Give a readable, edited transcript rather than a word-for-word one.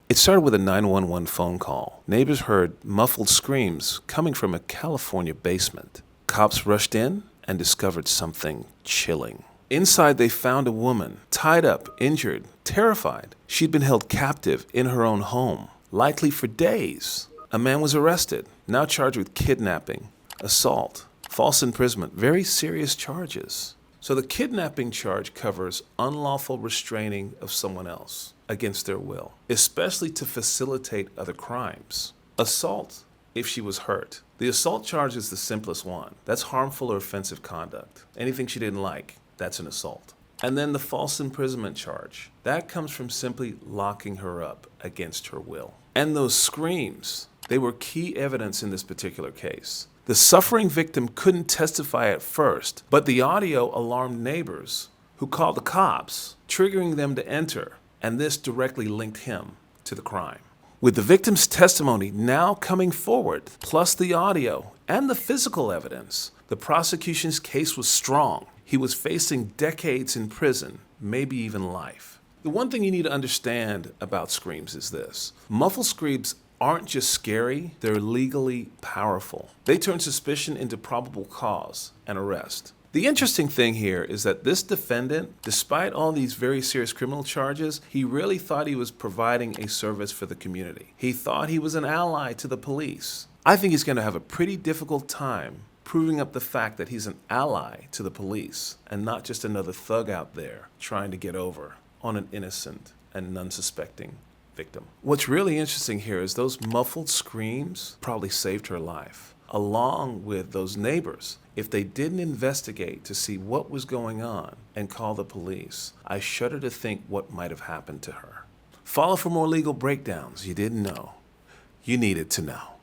It started with a 911 phone call. Neighbors heard muffled screams coming from a California basement. Cops rushed in and discovered something chilling. Inside, they found a woman, tied up, injured, terrified. She'd been held captive in her own home, likely for days. A man was arrested, now charged with kidnapping, assault, false imprisonment, very serious charges. So the kidnapping charge covers unlawful restraining of someone else against their will, especially to facilitate other crimes. Assault, if she was hurt. The assault charge is the simplest one. That's harmful or offensive conduct. Anything she didn't like, that's an assault. And then the false imprisonment charge. That comes from simply locking her up against her will. And those screams, they were key evidence in this particular case. The suffering victim couldn't testify at first, but the audio alarmed neighbors who called the cops, triggering them to enter, and this directly linked him to the crime. With the victim's testimony now coming forward, plus the audio and the physical evidence, the prosecution's case was strong. He was facing decades in prison, maybe even life. The one thing you need to understand about screams is this. Muffled screams aren't just scary, they're legally powerful. They turn suspicion into probable cause and arrest. The interesting thing here is that this defendant, despite all these very serious criminal charges, he really thought he was providing a service for the community. He thought he was an ally to the police. I think he's going to have a pretty difficult time proving up the fact that he's an ally to the police and not just another thug out there trying to get over on an innocent and unsuspecting victim. What's really interesting here is those muffled screams probably saved her life, along with those neighbors. If they didn't investigate to see what was going on and call the police, I shudder to think what might have happened to her. Follow for more legal breakdowns you didn't know. You needed to know.